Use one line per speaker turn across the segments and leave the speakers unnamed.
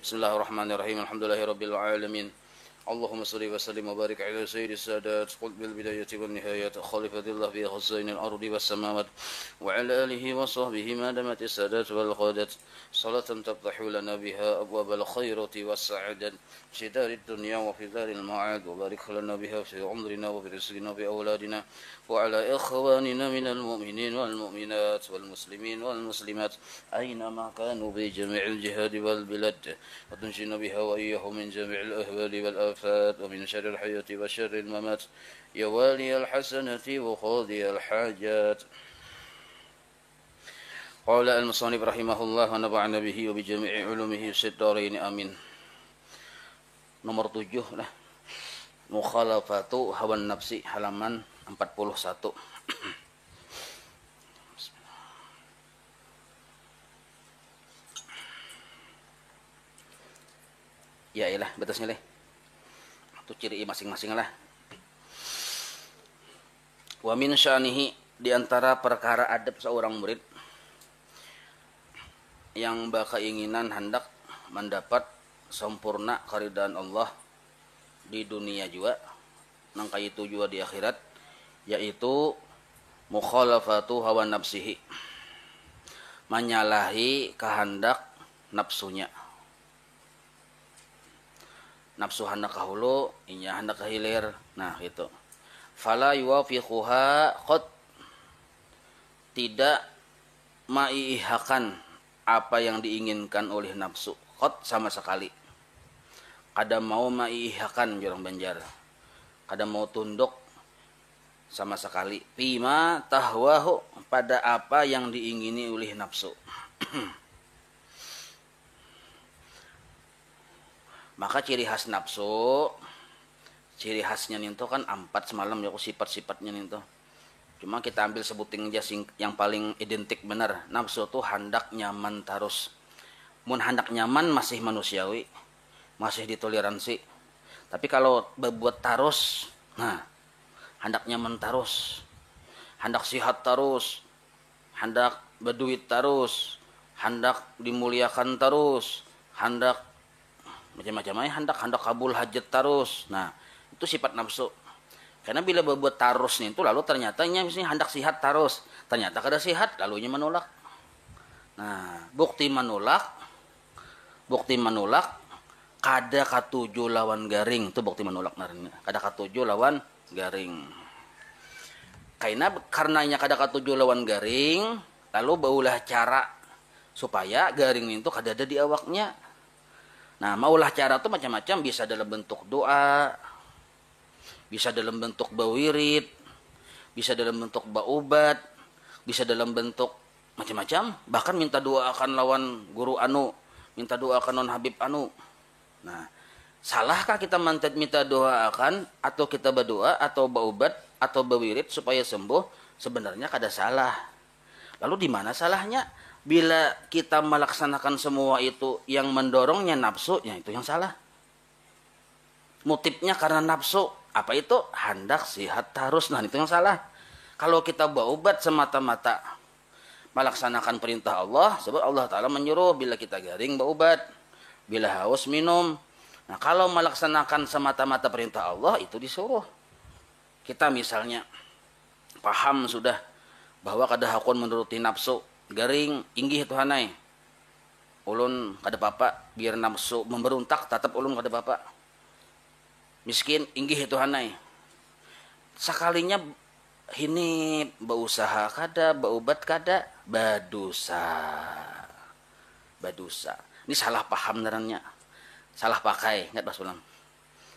Bismillahirrahmanirrahim. Alhamdulillahirabbil alamin. Allahumma shalli wa sallim wa barik ala sayyidis sadat qul bil bidayati wan nihayat khalifatillah fi khazainil ardi was samawat wa ala alihi wa sahbihi ma damat as-sadat wal qadat salatan taftahu lana biha abwabal khairati was sa'adat fi darid dunya wa fi daril ma'ad wa barik lana biha fi umrina wa fi rizqina wa fi awladina wa ala ikhwanina minal mu'minin wal mu'minat wal muslimin wal muslimat aina ma kanu bi jami'il jihad wal bilad wa tunjina biha wa iyyahum min jami'il ahwali wal ومن شر الحياة وشر الممات يا والي الحسنة وقاضي الحاجات. قال المصنف رحمه الله ونفعنا به وبجميع علومه في الدارين آمين. Nomor 7 lah. Mukhalafatu hawan nafsi, halaman 41. Ya iyalah, batasnya leh. Itu ciri masing-masing lah. Wa min sya'nihi, di antara perkara adab seorang murid yang berkeinginan hendak mendapat sempurna keridhaan Allah di dunia juga, nangka itu juga di akhirat, yaitu mukhalafatu hawa nafsihi, menyalahi kehendak nafsunya. Nafsu hendak kahulu, inya hendak kahilir. Nah, gitu. Fala yuwafiquha qad, tidak maihakan apa yang diinginkan oleh nafsu. Qad sama sekali. Kada mau maihakan jurang Banjar. Kada mau tunduk sama sekali. Pima tahwahu, pada apa yang diingini oleh nafsu. Maka ciri khas nafsu, ciri khasnya nih kan 4 semalam ya, sifat-sifatnya nih. Cuma kita ambil sebuting aja yang paling identik benar. Nafsu tuh hendak nyaman terus. Mun hendak nyaman masih manusiawi, masih ditoleransi. Tapi kalau berbuat terus, nah, hendak nyaman terus, hendak sehat terus, hendak berduit terus, hendak dimuliakan terus, hendak macam-macam aja, hendak kabul hajat terus. Nah, itu sifat nafsu. Karena bila berbuat terus nih itu, lalu ternyata misalnya hendak sihat terus, ternyata kada sihat, lalunya menolak. Nah, bukti menolak kada katuju lawan garing, itu bukti menolak narnya. Kada katuju lawan garing. Karenanya kada katuju lawan garing, lalu baulah cara supaya garing itu kada ada di awaknya. Nah, maulah cara itu macam-macam, bisa dalam bentuk doa, bisa dalam bentuk bawirid, bisa dalam bentuk baubat, bisa dalam bentuk macam-macam, bahkan minta doa akan lawan guru anu, minta doa akan non habib anu. Nah, salahkah kita minta doa akan, atau kita berdoa atau baubat atau bawirid supaya sembuh? Sebenarnya kada salah. Lalu di mana salahnya? Bila kita melaksanakan semua itu yang mendorongnya nafsu, ya itu yang salah. Motifnya karena nafsu. Apa itu? Hendak sihat terus. Nah, itu yang salah. Kalau kita baubat semata-mata melaksanakan perintah Allah, sebab Allah Ta'ala menyuruh bila kita garing baubat, bila haus minum. Nah, kalau melaksanakan semata-mata perintah Allah, itu disuruh. Kita misalnya paham sudah bahwa kada hakun menuruti nafsu, garing inggih Tuhanai, ulun kada papa, biar nafsu memberontak tetap ulun kada papa. Miskin inggih Tuhanai, sakalinya ini berusaha kada, baubat kada, badusa. Ini salah paham narannya, salah pakai, ingat Mas Ulam,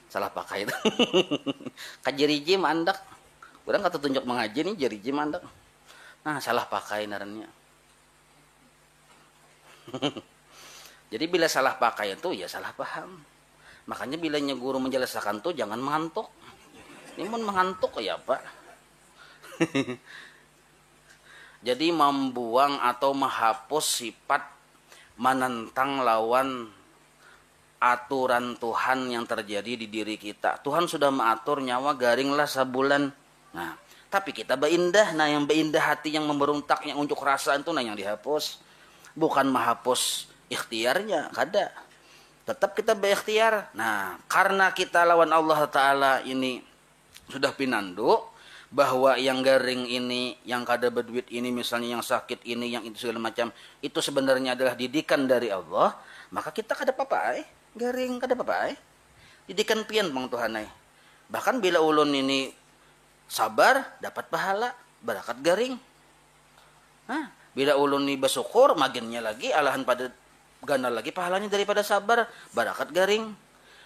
salah pakai itu. Kajeriji mandak, orang kata tunjuk mengaji nih jeriji mandak. Nah, salah pakai narannya. Jadi bila salah pakai itu ya salah paham. Makanya bila guru menjelaskan tuh jangan mengantuk. Ini mun mengantuk ya Pak. Jadi membuang atau menghapus sifat menentang lawan aturan Tuhan yang terjadi di diri kita. Tuhan sudah mengatur nyawa garinglah sebulan. Nah, tapi kita berindah. Nah, yang berindah hati yang memberontak, yang unjuk rasa itu nah yang dihapus. Bukan menghapus ikhtiarnya, kada. Tetap kita berikhtiar. Nah, karena kita lawan Allah Ta'ala ini sudah pinandu, bahwa yang garing ini, yang kada berduit ini, misalnya yang sakit ini, yang itu segala macam, itu sebenarnya adalah didikan dari Allah, maka kita kada apa-apa garing kada apa-apa didikan pian bang Tuhan bahkan bila ulun ini sabar dapat pahala barakat garing. Bila ulun ini bersyukur maginnya lagi alahan pada ganda lagi pahalanya daripada sabar barakat garing.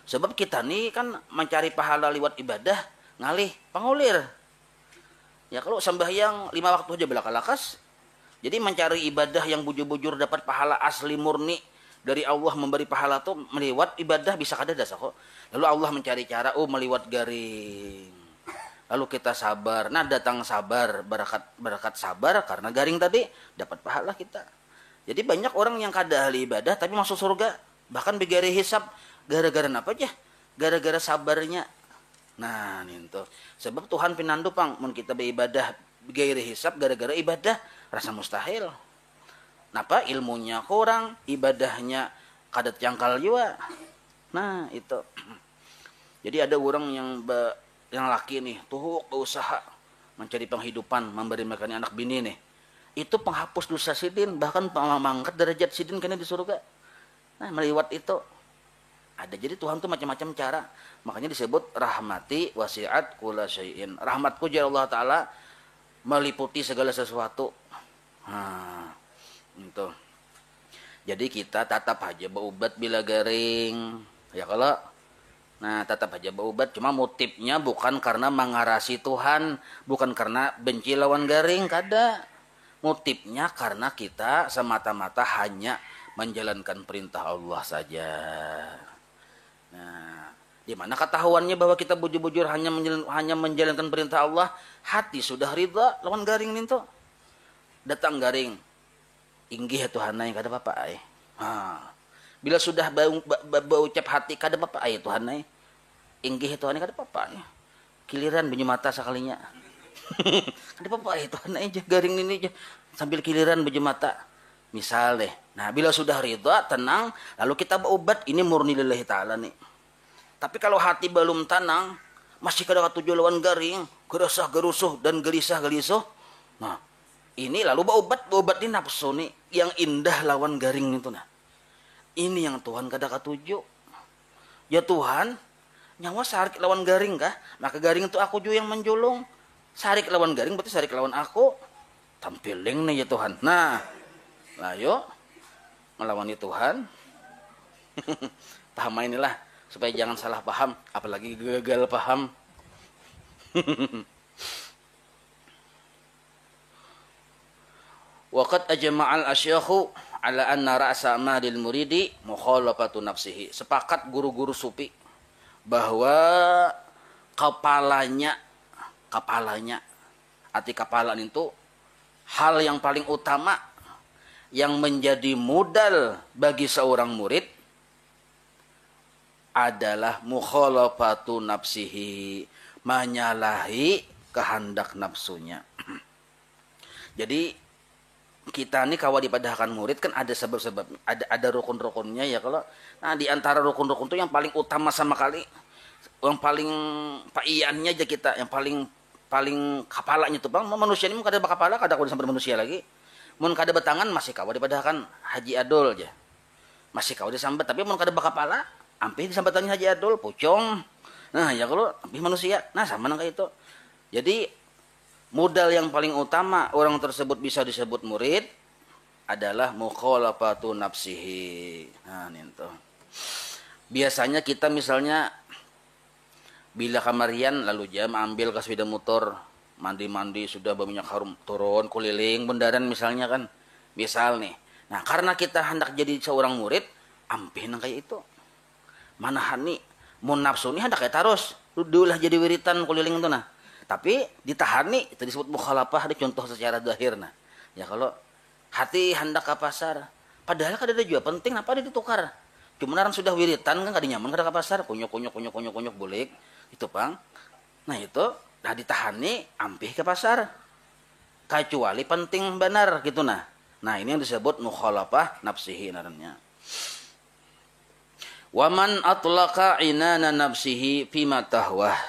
Sebab kita nih kan mencari pahala lewat ibadah ngalih pangulir. Ya kalau sembahyang 5 waktu aja belakalakas. Jadi mencari ibadah yang bujur-bujur dapat pahala asli murni dari Allah memberi pahala tuh meliwat ibadah bisa kada dasa kok. Lalu Allah mencari cara meliwat garing. Lalu kita sabar. Nah datang sabar, barakat sabar karena garing tadi dapat pahala kita. Jadi banyak orang yang kada ahli ibadah tapi masuk surga. Bahkan begari hisab gara-gara apa aja? Gara-gara sabarnya. Nah itu. Sebab Tuhan pinandu pang mun kita beribadah begari hisab gara-gara ibadah rasa mustahil. Napa ilmunya kurang, ibadahnya kada cangkal juga. Nah itu. Jadi ada orang yang laki nih tuh berusaha mencari penghidupan, memberi makan anak bini nih, itu penghapus dosa sidin, bahkan mengangkat derajat sidin kena di surga. Nah meliwat itu ada. Jadi Tuhan tuh macam-macam cara, makanya disebut rahmati wasiat kula syai'in. Rahmatku ya Allah Ta'ala meliputi segala sesuatu. Itu. Jadi kita tetap aja berubat bila garing ya kalau tetap aja berubat, cuma motifnya bukan karena mengarasi Tuhan, bukan karena benci lawan garing, kada. Motifnya karena kita semata-mata hanya menjalankan perintah Allah saja. Nah, di mana ketahuannya bahwa kita bujur-bujur hanya menjalankan perintah Allah, hati sudah ridha lawan garing ninto. Datang garing, inggih Tuhan yang kada apa-apa Bila sudah berucap hati kada apa-apa Tuhan inggih Tuhan kada apa-apa Giliran bunyi mata sekalinya. Kada apa-apa Tuhan aja garing ini aja sambil giliran bunyi mata. Misal deh. Nah, bila sudah ridha, tenang, lalu kita berobat ini murni lillahi taala nih. Tapi kalau hati belum tenang, masih kada katuju lawan garing, gerasah gerusuh dan gelisah-gelisuh. Nah, ini lalu berobat ini nafsu nih yang indah lawan garing itu nah. Ini yang Tuhan kada katuju. Ya Tuhan, nyawa sarik lawan garing kah? Maka garing itu aku juga yang menjulung. Sarik lawan garing berarti sarik lawan aku. Tampiling nih ya Tuhan. Nah, yuk melawani Tuhan. Paham inilah supaya jangan salah paham, apalagi gagal paham. Waqad ajma'al asyakhu ala anna ra'sa amalil muridi mukhalafatu nafsihi. Sepakat guru-guru sufi bahwa kepalanya arti kepalaan itu hal yang paling utama yang menjadi modal bagi seorang murid adalah mukhalafatu nafsihi, menyalahi kehendak nafsunya. Jadi kita nih kalau dipadahkan murid kan ada sebab-sebab, ada rukun-rukunnya ya kalau. Nah di antara rukun-rukun itu yang paling utama sama kali, yang paling paiannya aja kita, yang paling kepalanya tuh bang, manusia ini kada kepala, kada kudu sampai manusia lagi. Mun kada betangan masih kawa dipadahkan Haji Adul aja. Masih kawa disambat, tapi mun kada bakapala, ampih disambatannya Haji Adul, pucung. Nah ya kalau ampih manusia, nah sama nang kayak itu. Jadi modal yang paling utama orang tersebut bisa disebut murid adalah mukhalafatu nafsihi. Nah, itu. Biasanya kita misalnya bila kamarian lalu jam ambil ke sepeda motor, mandi-mandi sudah berminyak harum, turun keliling bundaran misalnya kan. Misal nih. Nah, karena kita hendak jadi seorang murid, ampih nang kayak itu. Manahani mun nafsu nih hendak kayak tarus, dulah jadi wiritan keliling itu nah. Tapi ditahan nih, itu disebut mukhalafah, ada contoh secara zahir nah. Ya kalau hati hendak ke pasar, padahal kan ada juga penting apa dia ditukar. Cuma orang sudah wiritan kan kada nyaman kada ke pasar, kunyuk boleh. Itu Bang. Nah itu dah ditahan nih, ampih ke pasar. Kecuali penting benar gitu nah. Nah ini yang disebut mukhalafah nafsihi namanya. Waman atlaqa inana nafsihi fima tahwah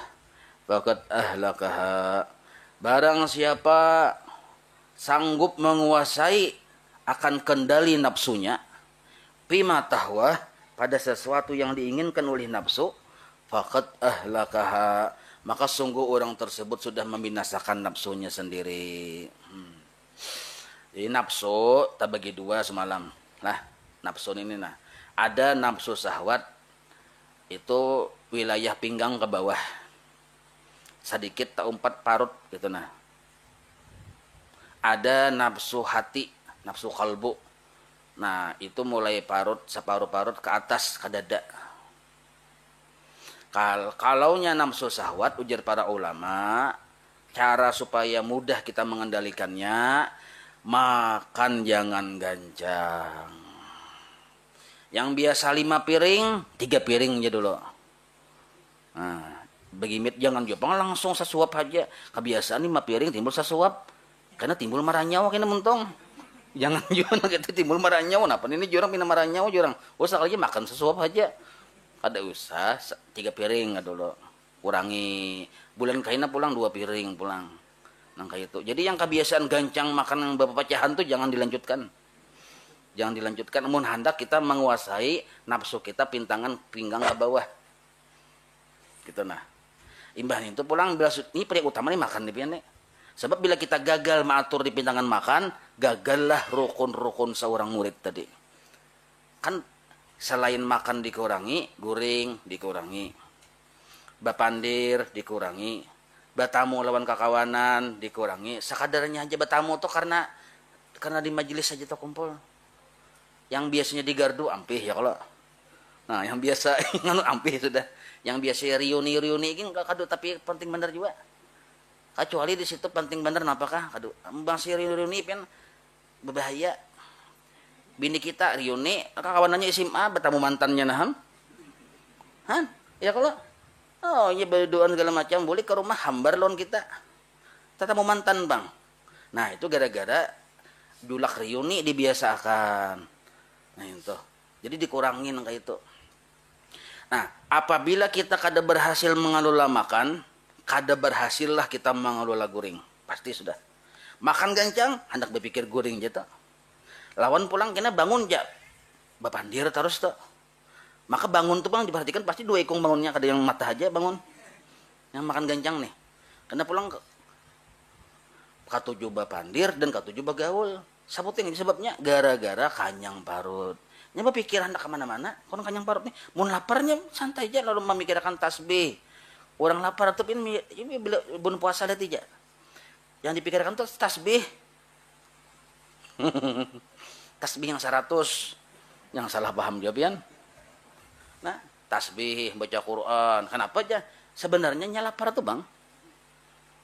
faqad ahlakaha. Barang siapa sanggup menguasai akan kendali nafsunya fima tahwah, pada sesuatu yang diinginkan oleh nafsu, faqad ahlakaha, maka sungguh orang tersebut sudah membinasakan nafsunya sendiri. Jadi nafsu tak bagi dua semalam. Nah, nafsu ini nah. Ada nafsu syahwat itu wilayah pinggang ke bawah. Sedikit tak umpat parut gitu nah. Ada nafsu hati, nafsu kalbu. Nah, itu mulai parut, separuh parut ke atas ke dada. Kalaunya nafsu syahwat, ujar para ulama, cara supaya mudah kita mengendalikannya, makan jangan gancang. Yang biasa 5 piring, 3 piring aja dulu. Nah, begimit jangan juga langsung sesuap aja. Kebiasaan 5 piring timbul sesuap. Karena timbul marah nyawa kena mentong. Jangan juga gitu timbul marah nyawa. Napa ini jurang pina marah nyawa jurang. Usah aja makan sesuap aja. Kada usah 3 piring dulu. Kurangi. Bulan kaina pulang 2 piring pulang. Nah kayak itu. Jadi yang kebiasaan gancang makan yang berpecahan tuh jangan dilanjutkan. Jangan dilanjutkan. Namun hendak kita menguasai nafsu kita pinggang ke bawah. Gitu nah. Imbah itu pulang ini pria utama nih makan nih pian nih. Sebab bila kita gagal mengatur di pintangan makan, gagallah rukun-rukun seorang murid tadi. Kan selain makan dikurangi, guring dikurangi. Bapandir dikurangi. Batamu lawan kakawanan dikurangi. Sakadarnya aja batamu tuh karena di majelis saja tuh kumpul. Yang biasanya di gardu ampih ya kalau. Nah, yang biasa nganu ampih sudah. Yang biasa riuni ini kado tapi penting bener juga. Kecuali di situ penting bener napakah kado. Bang si riuni kan berbahaya. Bini kita riuni, kawanannya SMA bertemu mantannya nahan. Han? Ya kalau oh, iya berdoa segala macam boleh ke rumah hambar lon kita. Tetamu mantan, Bang. Nah, itu gara-gara dulak riuni dibiasakan. Nah itu, jadi dikurangin kayak itu. Nah, apabila kita kada berhasil mengelola makan, kada berhasillah kita mengelola guring. Pasti sudah. Makan gancang, hendak berpikir guring jatuh. Lawan pulang kena bangun ja, bapandir terus tuh. Maka bangun tuh bang diperhatikan pasti 2 ikung bangunnya, kada yang mata aja bangun. Yang makan gancang nih, kena pulang ke katujuh bapandir dan katujuh bagaul. Sabutin ini sebabnya gara-gara kanyang parut. Nya berpikir hendak kemana-mana, kono kanyang parut nih. Mun laparnya santai aja lalu memikirkan tasbih. Orang lapar tuh ini bila bun puasa lihat aja. Yang dipikirkan tuh tasbih. Tasbih yang 100. Yang salah paham jawaban. Nah, tasbih, baca Quran. Kenapa aja? Sebenarnya lapar tuh, Bang.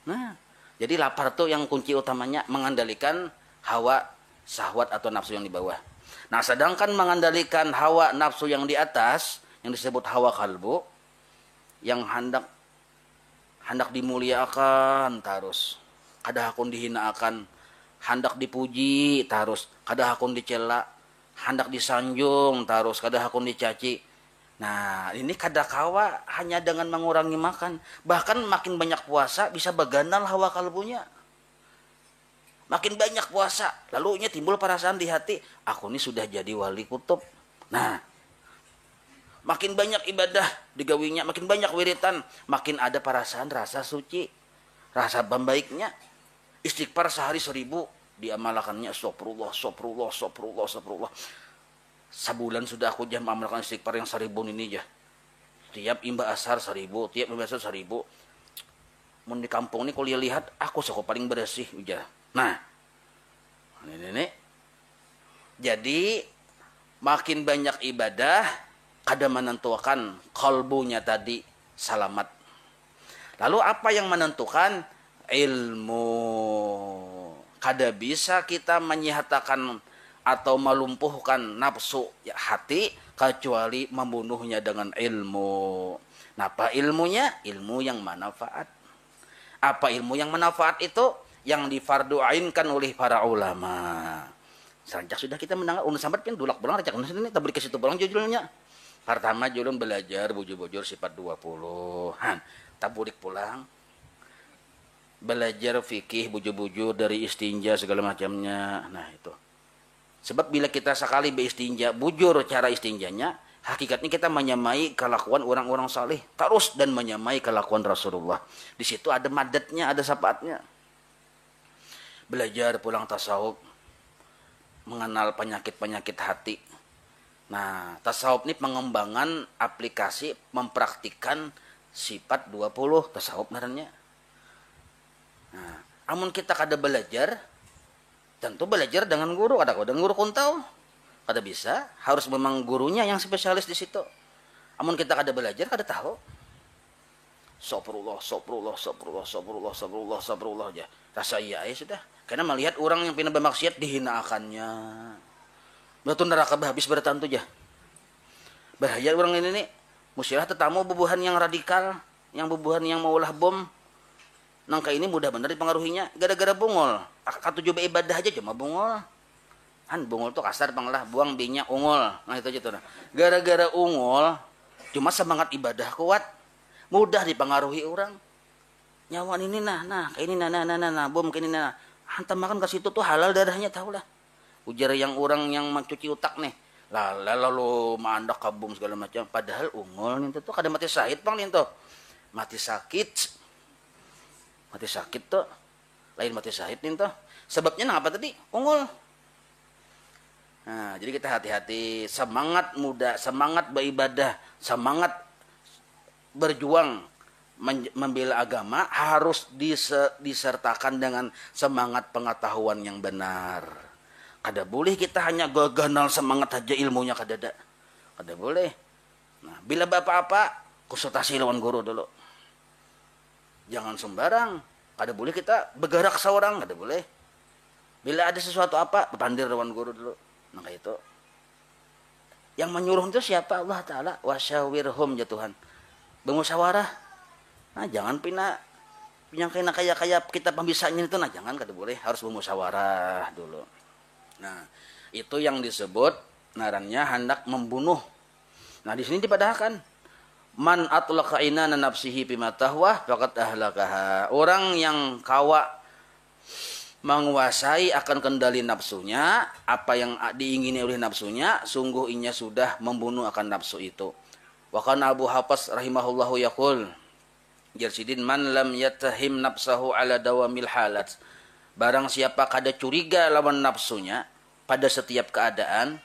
Nah, jadi lapar tuh yang kunci utamanya mengandalkan hawa syahwat atau nafsu yang di bawah. Nah, sedangkan mengandalkan hawa nafsu yang di atas, yang disebut hawa kalbu, yang hendak dimuliakan terus, kada hakun dihinakan, hendak dipuji terus, kada hakun dicela, hendak disanjung terus, kada hakun dicaci. Nah, ini kada kawa hanya dengan mengurangi makan. Bahkan makin banyak puasa bisa beganal hawa kalbunya. Makin banyak puasa, lalu timbul perasaan di hati, aku ini sudah jadi wali kutub. Nah, makin banyak ibadah digawinya, makin banyak wiritan, makin ada perasaan rasa suci, rasa baiknya. Istighfar sehari 1000, diamalkannya astagfirullah. Sebulan sudah aku jam amalkan istighfar yang 1000 ini aja. Tiap imbah asar 1000, tiap imbah asar 1000. Mun di kampung ini kalau lihat, aku suka paling bersih aja. Nah, ini. Jadi makin banyak ibadah, kada menentukan kalbunya tadi selamat. Lalu apa yang menentukan? Ilmu. Kada bisa kita menyihatakan atau melumpuhkan nafsu hati kecuali membunuhnya dengan ilmu. Nah, apa ilmunya? Ilmu yang manfaat. Apa ilmu yang manfaat itu? Yang difarduainkan oleh para ulama. Sancak sudah kita mendengar sambat pin dulak belang racak ini tabrik ke situ belang judulnya. Pertama julun belajar bujur-bujur sifat 20-an. Taburik pulang. Belajar fikih bujur-bujur dari istinja segala macamnya. Nah itu. Sebab bila kita sekali beristinja, bujur cara istinjanya, hakikatnya kita menyamai kelakuan orang-orang saleh. Terus dan menyamai kelakuan Rasulullah. Di situ ada madatnya, ada syafaatnya. Belajar pulang tasawuf. Mengenal penyakit-penyakit hati. Nah, tasawuf ini pengembangan aplikasi mempraktikkan sifat 20 tasawuf ngarannya. Nah, amun kita kada belajar, tentu belajar dengan guru, ada guru kuntau. Kada bisa, harus memang gurunya yang spesialis di situ. Amun kita kada belajar, kada tahu. Soprullah aja. Rasa iya ya sudah. Karena melihat orang yang pindah bermaksiat dihinakannya. Betul neraka habis bertantu aja. Bahaya orang ini nih. Musilah tetamu bubuhan yang radikal, yang bubuhan yang maulah bom. Nangka ini mudah benar dipengaruhinya gara-gara bungol. Katujuh ibadah aja cuma bungol. Kan bungol tuh kasar panglah, buang minyak ungol. Nah itu aja tuh. Gara-gara ungol, cuma semangat ibadah kuat, mudah dipengaruhi orang. Nyawa ini nah, kayak ini nah, bom kayak ini nah. Hantam makan ke situ tuh halal darahnya tahu lah. Ujar yang orang yang mencuci otak nih. Lalu mandak kabum segala macam. Padahal ungol nih tuh kada mati sakit bang nih tuh. Mati sakit. Mati sakit tuh. Lain mati sakit nih tuh. Sebabnya apa tadi? Ungol. Nah, jadi kita hati-hati. Semangat muda, semangat beribadah, semangat berjuang membela agama harus disertakan dengan semangat pengetahuan yang benar. Kada boleh kita hanya gaganal semangat aja ilmunya kada. Kada boleh. Nah, bila apa-apa konsultasi lawan guru dulu. Jangan sembarang. Kada boleh kita bergerak seorang, kada boleh. Bila ada sesuatu apa, pandir lawan guru dulu. Nah kayak itu. Yang menyuruh itu siapa? Allah Ta'ala. Wasyawirhum ya Tuhan. Bermusyawarah. Nah jangan yang kayak kita pembisanya itu, nah jangan kada boleh, harus bermusyawarah dulu. Nah itu yang disebut ngarannya hendak membunuh. Nah di sini dipadahkan man atlaqa inana nafsihi bima tahwa faqad ahlakaha. Orang yang kawa menguasai akan kendali nafsunya, apa yang diingini oleh nafsunya, sungguh inya sudah membunuh akan nafsu itu. Wa kana Abu Hafs rahimahullahu yaqul Jarsidin man lam yatahim nafsahu ala dawamil halat. Barang siapa kada curiga lawan nafsunya pada setiap keadaan.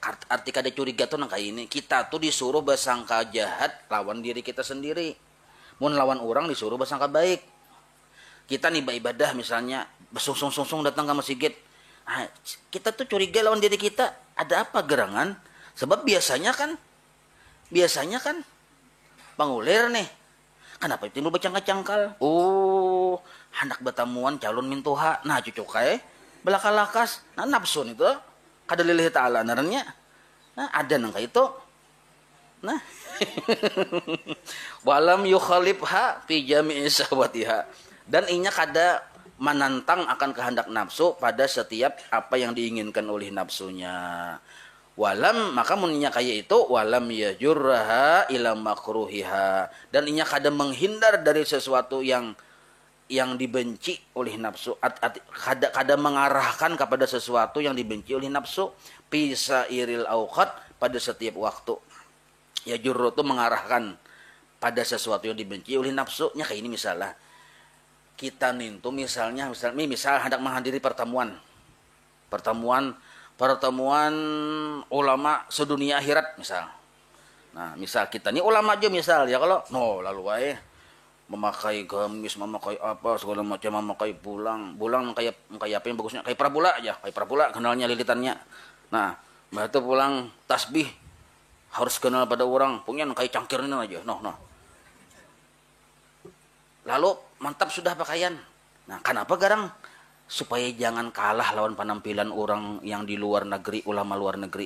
Arti kada curiga tuh nang kayak ini. Kita tuh disuruh bersangka jahat lawan diri kita sendiri. Mun lawan orang disuruh bersangka baik. Kita nih ibadah misalnya besungsung-sungsung datang ke masjid. Nah, kita tuh curiga lawan diri kita. Ada apa gerangan? Sebab biasanya kan pangulir nih. Kenapa timbul bercangkal-cangkal? Oh, hendak bertemuan calon mintuha. Nah, cucuk kae belaka-lakas. Nah, nafsu itu kada lillahi ta'ala naranya. Nah, ada nang itu. Nah. Walam yukhalifha fi jami'i syahwatiha. Dan inya kada menantang akan kehendak nafsu pada setiap apa yang diinginkan oleh nafsunya. Walam, maka muninya kayak itu walam yajurraha ila makruhiha, dan inya kada menghindar dari sesuatu yang dibenci oleh nafsu, kada mengarahkan kepada sesuatu yang dibenci oleh nafsu pisa iril auqat pada setiap waktu. Yajurru itu mengarahkan pada sesuatu yang dibenci oleh nafsunya. Kayak ini misalnya kita nintu misal hendak menghadiri pertemuan ulama sedunia akhirat misal. Nah, misal kita nih ulama aja misal ya, kalau lalu wae memakai gamis, memakai apa segala macam, memakai bulang kayak apa yang bagusnya, kayak prabula kenalnya lilitannya. Nah, batu pulang tasbih harus kenal pada orang, punya kayak cangkirnya aja. Lalu mantap sudah pakaian. Nah, kenapa garang? Supaya jangan kalah lawan penampilan orang yang di luar negeri, ulama luar negeri.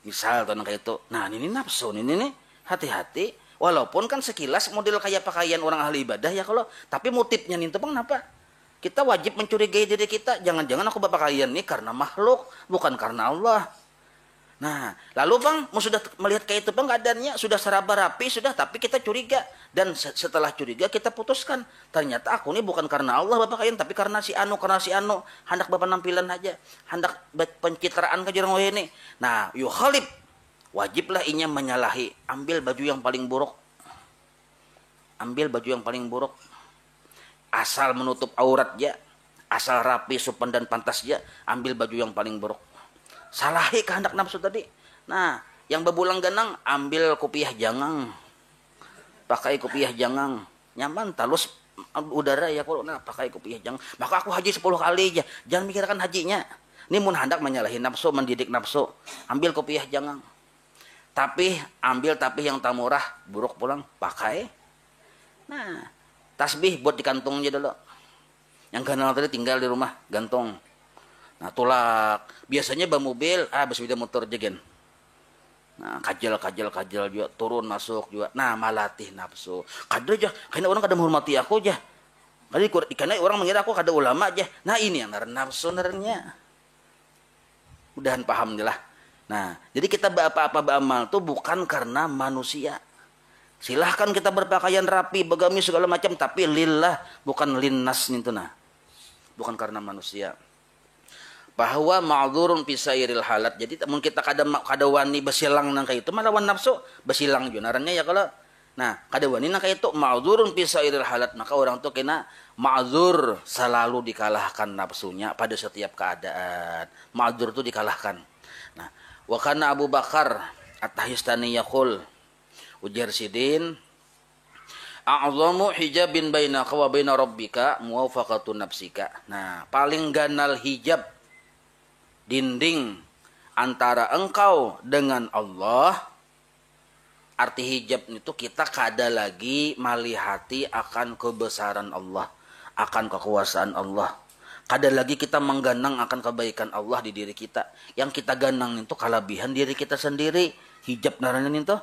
Misal tuh kayak itu. Nah, ini nafsu ini hati-hati. Walaupun kan sekilas model kayak pakaian orang ahli ibadah ya kalau, tapi motifnya nih bang kenapa? Kita wajib mencurigai diri kita. Jangan-jangan aku berpakaian nih karena makhluk, bukan karena Allah. Nah, lalu bang, mau sudah melihat kayak itu bang keadaannya sudah seraba rapi sudah, tapi kita curiga dan setelah curiga kita putuskan ternyata aku ini bukan karena Allah bapak kalian, tapi karena si Anu hendak bapak nampilan aja, hendak pencitraan ke jurang ini. Nah, yukhalib wajiblah inya menyalahi, ambil baju yang paling buruk, asal menutup aurat ya, asal rapi sopan dan pantas ya, ambil baju yang paling buruk. Salahi kehendak nafsu tadi. Nah, yang bebulang ganang ambil kopiah jangang. Pakai kopiah jangang. Nyaman talus udara ya kalau nah pakai kopiah jangang. Maka aku haji 10 kali aja. Jangan mikirkan hajinya. Ini mun hendak menyalahi nafsu, mendidik nafsu. Ambil kopiah jangang. Tapi yang tak murah, buruk pulang pakai. Nah, tasbih buat di kantongnya dulu. Yang ganal tadi tinggal di rumah, gantung. Nah, tolak. Biasanya bawa mobil, bersepeda motor jagen. Nah, kajal juga turun masuk juga. Nah, malatih nafsu. Kada aja, karena orang kada menghormati aku aja. Karena orang mengira aku kada ulama aja. Nah, ini yang nafsu nernya. Mudahan paham lah. Nah, jadi kita apa-apa beramal tuh bukan karena manusia. Silahkan kita berpakaian rapi, begamis segala macam, tapi lillah, bukan linnas itu nah. Bukan karena manusia. Bahwa ma'dzurun fi sairil halat. Jadi mun kita kada wani besilang nang itu malawan nafsu besilang jo narannya ya kalau. Nah, kada wani nang itu ma'dzurun fi sairil halat, maka orang tuh kena ma'dzur, selalu dikalahkan nafsunya pada setiap keadaan. Ma'dzur itu dikalahkan. Nah, wa kana Abu Bakar At-Tahistani yaqul, ujar Sidin, a'zamu hijabin bainaka wa baina rabbika muwafaqatun nafsika. Nah, paling ganal hijab, dinding antara engkau dengan Allah. Arti hijab itu kita kada lagi malihati akan kebesaran Allah, akan kekuasaan Allah. Kada lagi kita mengganang akan kebaikan Allah di diri kita. Yang kita ganang itu kelebihan diri kita sendiri. Hijab naranin itu.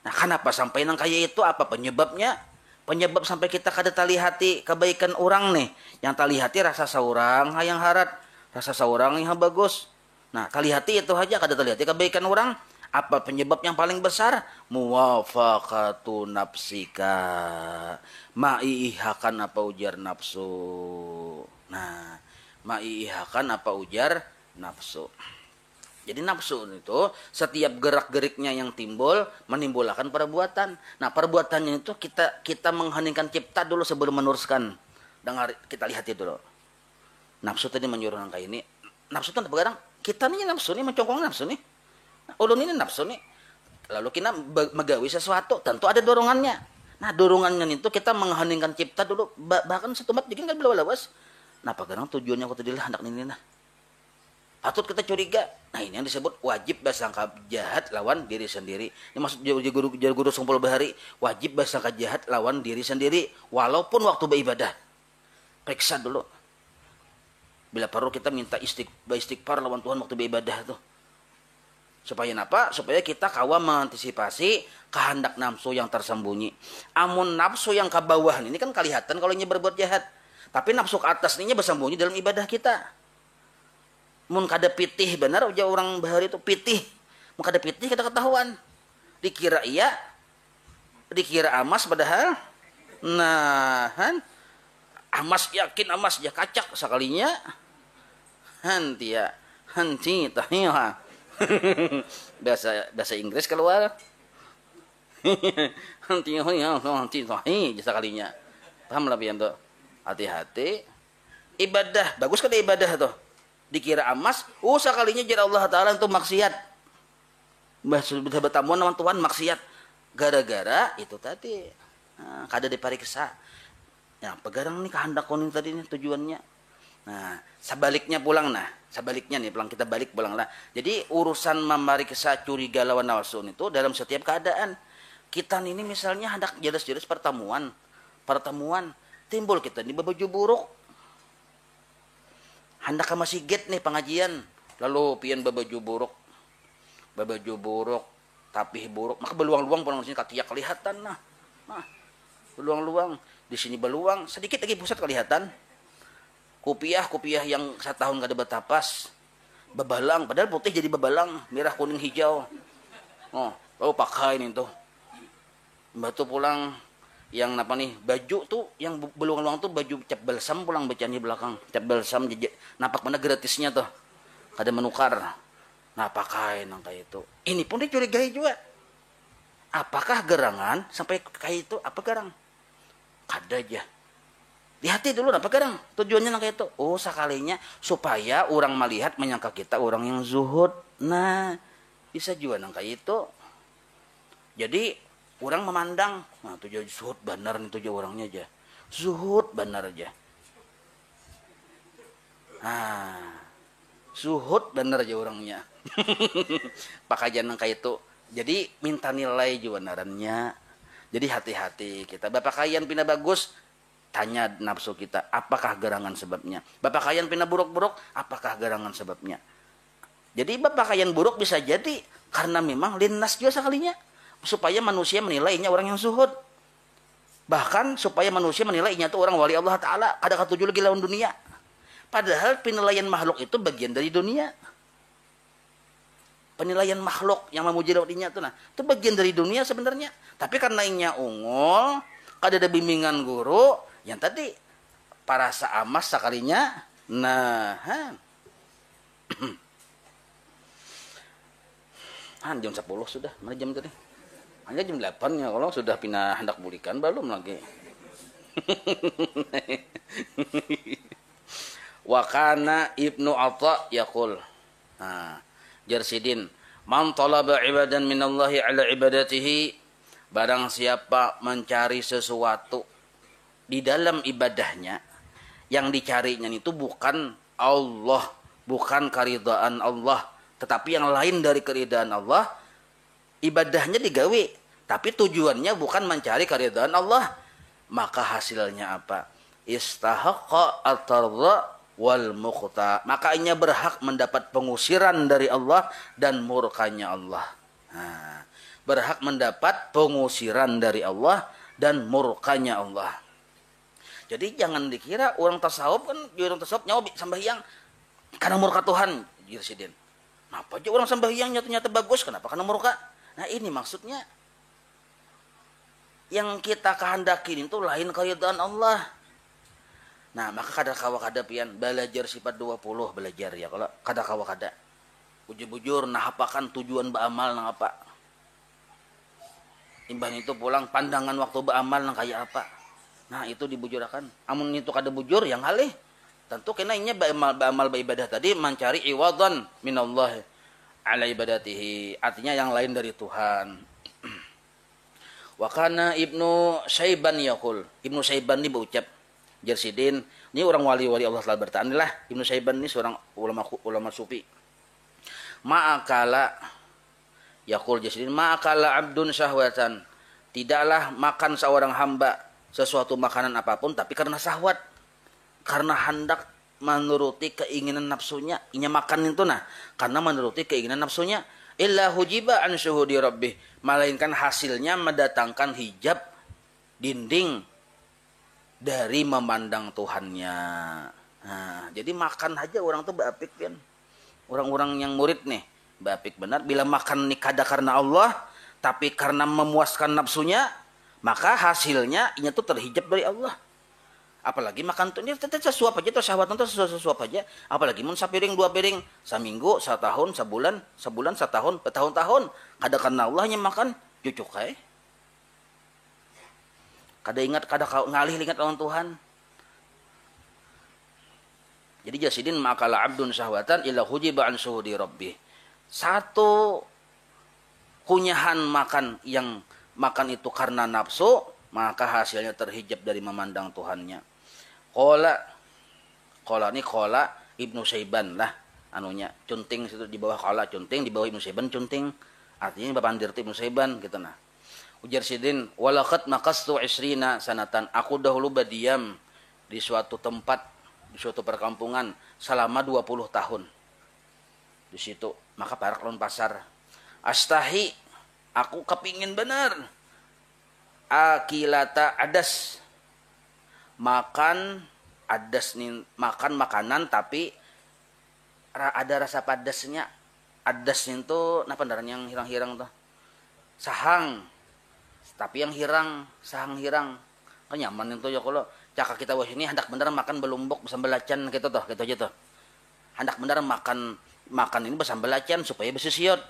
Nah, kenapa sampai nang kayak itu? Apa penyebabnya? Penyebab sampai kita kada talihati kebaikan orang nih. Yang talihati rasa seorang yang harat, rasa seorang yang bagus. Nah, talihati itu aja, kada talihati kebaikan orang. Apa penyebab yang paling besar? Muwafaqatu nafsika. Ma'ihakan apa ujar nafsu. Nah, ma'ihakan apa ujar nafsu. Jadi nafsu itu setiap gerak-geriknya yang timbul menimbulkan perbuatan. Nah, perbuatannya itu kita mengheningkan cipta dulu sebelum meneruskan. Dengar, kita lihat itu dulu. Nafsu tadi menyuruh angka ini. Nafsu itu begadang. Kita nih nafsu nih mencongkong nafsu nih. Ulun ini nafsu nih. Lalu kita megawi sesuatu, tentu ada dorongannya. Nah, dorongannya itu kita mengheningkan cipta dulu. Bahkan setumat bikin kan belawas. Nah, begadang tujuannya aku tadi lah hendak ini nah. Patut kita curiga. Nah, ini yang disebut wajib bersangka jahat lawan diri sendiri. Ini maksud guru Sumpul Bahari, wajib bersangka jahat lawan diri sendiri walaupun waktu beribadah. Periksa dulu. Bila perlu kita minta istighfar lawan Tuhan waktu beribadah tuh. Supaya apa? Supaya kita kawa mengantisipasi kehendak nafsu yang tersembunyi. Amun nafsu yang ke bawah ini kan kelihatan kalau ini berbuat jahat. Tapi nafsu ke atas ini bersembunyi dalam ibadah kita. Mun kada pitih benar ujar orang Bahari itu pitih. Mun kada pitih kada ketahuan. Dikira iya, dikira amas padahal nahan amas yakin amas ya kacak sekalinya. Hanti tahiya. bahasa Inggris keluar. Hanti tahiya sekalinya. Paham lah pian tuh. Hati-hati. Ibadah bagus kada ibadah tuh. Dikira amas, sekalinya jar Allah Ta'ala itu maksiat. Sudah bertamuan sama Tuhan maksiat. Gara-gara itu tadi. Nah, kada dipariksa. Ya, pegarang nih kehendak konin tadi nih tujuannya. Nah, sebaliknya pulang nah. Sebaliknya nih, pulang kita balik pulang lah. Jadi urusan memeriksa curiga lawan nafsu itu dalam setiap keadaan. Kita ini misalnya hendak jelas-jelas pertemuan. Timbul kita ini baju buruk. Hendak ke masjid nih pengajian, lalu pian babaju buruk, tapih buruk, maka beluang-luang pulang di sini kaki kelihatan nah, beluang-luang di sini beluang, sedikit lagi pusat kelihatan, kopiah yang 1 tahun kada betapas, Bebalang, padahal putih jadi bebalang, merah kuning hijau. Oh, lalu pakai ini tuh. Batu pulang yang apa nih, baju tuh yang beluang-luang tuh baju cap balsam pulang bacaan di belakang. Cap balsam napak mana gratisnya tuh. Kada menukar. Nah, pakai nang kayak itu. Ini pun dicurigai juga. Apakah gerangan sampai kayak itu apa garang? Kada aja. Hati dulu apa garang? Tujuannya nang kayak itu. Oh, sekalinya supaya orang melihat menyangka kita orang yang zuhud. Nah, bisa juga nang kayak itu. Jadi orang memandang, nah tujuan zuhud benar nih tujuan orangnya aja. Zuhud benar aja. Nah, zuhud benar aja orangnya. Pakajan nang kayak itu. Jadi minta nilai juga narannya. Jadi hati-hati kita. Bapak kalian pindah bagus, tanya nafsu kita, apakah gerangan sebabnya? Bapak kalian pindah buruk-buruk, apakah gerangan sebabnya? Jadi bapak kalian buruk bisa jadi karena memang linnas juga sekalinya. Supaya manusia menilainya orang yang zuhud. Bahkan supaya manusia menilainya itu orang wali Allah Ta'ala. Ada ketujuh lagi lawan dunia. Padahal penilaian makhluk itu bagian dari dunia. Penilaian makhluk yang memuji dirinya itu, nah, itu bagian dari dunia sebenarnya. Tapi karena inya unggul, kada ada bimbingan guru, yang tadi para saamas sekalinya, nah, jam 10 sudah, mana jam tadi? Hanya jam 8 ya, kalau sudah pindah hendak bulikan belum lagi. Wakana Ibnu Atha yaqul. Nah, Jarsidin, man talaba ibadan minallahi ala ibadatihi, barang siapa mencari sesuatu di dalam ibadahnya, yang dicarinya itu bukan Allah, bukan keridhaan Allah, tetapi yang lain dari keridhaan Allah, ibadahnya digawe, tapi tujuannya bukan mencari keridhaan Allah, maka hasilnya apa? Istahaqqa at-tardha wal muqta, maka ia berhak mendapat pengusiran dari Allah dan murkanya Allah. Nah, berhak mendapat pengusiran dari Allah dan murkanya Allah. Jadi jangan dikira orang tasawuf kan, orang tasawuf nyawa sembahyang karena murka Tuhan, Jirsidin. Kenapa aja orang sembahyang nyata-nyata bagus, kenapa karena murka? Nah, ini maksudnya yang kita kehendakin itu lain keridhaan Allah. Nah, maka kada kawa kada pian belajar sifat 20 belajar ya, kalau kada kawa kada. Bujur-bujur nah apakan tujuan beramal nang apa. Imbang itu pulang pandangan waktu beramal nang kayak apa. Nah, itu dibujurakan. Amun itu kada bujur yang halih. Tentu kena inya beramal beribadah tadi mencari iwadan minallah ala ibadatihi. Artinya yang lain dari Tuhan. Wa kana Ibnu Saiban yaqul. Ibnu Saiban ini berucap, Jarsidin, ini orang wali-wali Allah telah bertahan lah. Ibnu Saiban ini seorang ulama sufi. Ma'akala yaqul Jarsidin, ma'akala abdun syahwatan, tidaklah makan seorang hamba sesuatu makanan apapun tapi karena syahwat, karena hendak menuruti keinginan nafsunya. Inya makan itu nah karena menuruti keinginan nafsunya. Illa hujiba an syuhudi rabbih, melainkan hasilnya mendatangkan hijab, dinding dari memandang Tuhannya. Nah, jadi makan aja orang tuh beapik kan. Orang-orang yang murid nih, beapik benar. Bila makan nih kada karena Allah, tapi karena memuaskan nafsunya, maka hasilnya ini tuh terhijab dari Allah. Apalagi makan tuh ini sesuap aja tuh syahwat tuh sesuap aja. Apalagi mun sapiring dua piring, seminggu, setahun, sebulan, setahun, bertahun-tahun, kada karena Allahnya makan cucuk kae. Kada ingat, kada ngalih ingat lawan Tuhan. Jadi Jarsidin ma'akala abdun syahwatan illa hujiba an syuhudi rabbih. Satu kunyahan makan yang makan itu karena nafsu, maka hasilnya terhijab dari memandang Tuhannya. Qala Ibnu Saiban lah anunya, cunting situ di bawah qala cunting, di bawah Ibnu Saiban cunting. Artinya bapandir Ibnu Saiban gitu nah. Ujar Sidin, walaqad maqastu 20 sanatan. Aku dahulu berdiam di suatu tempat, di suatu perkampungan selama 20 tahun. Di situ, maka parak lawan pasar. Astahi, aku kepingin benar. Akilata adas. Makan adas nih, makan makanan tapi ada rasa padasnya. Adasnya itu apa ndaran yang hirang-hirang tuh? Sahang. Tapi yang hirang, sahang hirang. Kan nyaman itu ya kalau caka kita wah ini hendak bener makan belumbuk besambelacan gitu tuh, gitu aja tuh. Hendak bener makan ini besambelacan supaya bisa siot.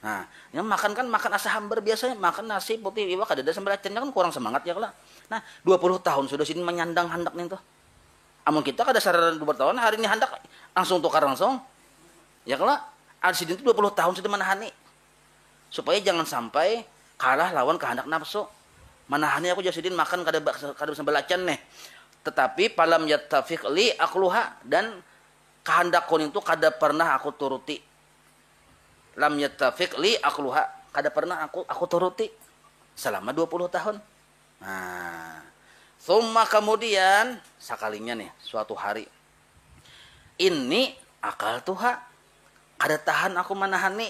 Nah, yang makan kan makan asa hambar biasanya, makan nasi putih iwak ada sambelacannya kan kurang semangat ya kalau. Nah, 20 tahun sudah sini menyandang hendak nih tuh. Amun kita kada saran 2 tahun hari ini hendak langsung tukar langsung. Ya kalau ada sini 20 tahun sudah menahani. Supaya jangan sampai kalah lawan kehendak nafsu. Menahani aku jasidin makan kada sambelacan nih. Tetapi palam yattafiq li akluha dan kehendakku itu kada pernah aku turuti. Lam yattafiq li akluha kada pernah aku turuti selama 20 tahun. Nah, summa kemudian sekalinya nih suatu hari ini akal tuha kada tahan aku menahani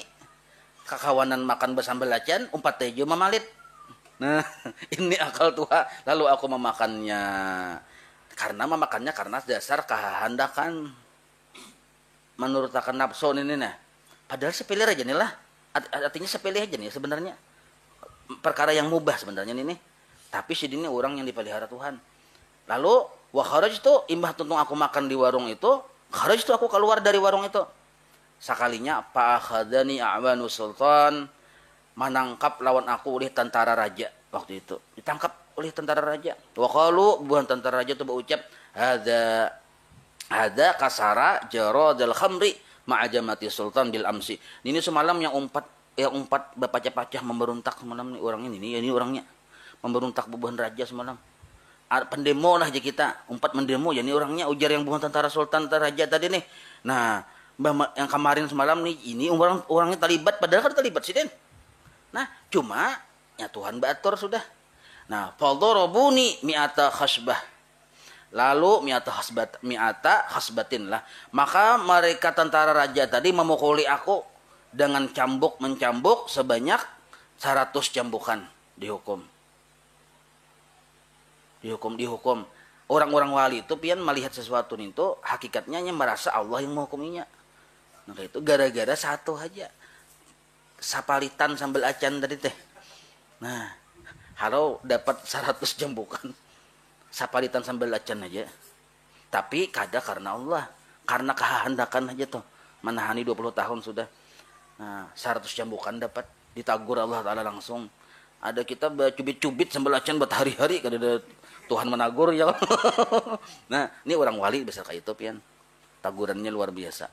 kakawanan makan besambelacan umpat tejo mamalit. Nah, ini akal tuha lalu aku memakannya karena dasar kehendakan menurut akan nafsu ini nah. Padahal sepele aja nih lah. Artinya sepele aja nih sebenarnya. Perkara yang mubah sebenarnya ini. Tapi si ini orang yang dipelihara Tuhan. Lalu wa kharajtu imbah tuntung aku makan di warung itu, kharajtu aku keluar dari warung itu. Sekalinya fa akhadani a'wanu sultan menangkap lawan aku oleh tentara raja waktu itu. Ditangkap oleh tentara raja. Wa qalu buhan tentara raja itu berucap ada kasara jaradal khamri ma'ajamati sultan bil amsi. Ini semalam yang umpat bapacah-pacah memberontak semalam nih orangnya ini orangnya memberontak bubuhan raja semalam. Pendemo lah aja kita umpat mendemo ya ini orangnya ujar yang bukan tentara sultan tentara raja tadi nih. Nah, yang kemarin semalam nih ini orangnya terlibat padahal kan terlibat sih Den. Nah, cuma ya Tuhan batur sudah. Nah, fadharabuni mi'ata khasbah. Lalu mi'ata khasbatin lah. Maka mereka tentara raja tadi memukuli aku dengan mencambuk sebanyak 100 cambukan dihukum. Orang-orang wali itu pian melihat sesuatu itu hakikatnya merasa Allah yang menghukuminya. Nah itu gara-gara satu aja. Sapalitan sambal acan tadi teh. Nah, halo dapat 100 cambukan. Sapalitan sambal acan aja. Tapi kada karena Allah, karena kehendakan aja tuh. Menahani 20 tahun sudah. Nah, 100 cambukan dapat ditagur Allah Taala langsung. Ada kita cubit-cubit sambal acan buat hari-hari kada ada Tuhan menagur ya. Nah, ini orang wali besar kayak itu pian. Tagurannya luar biasa.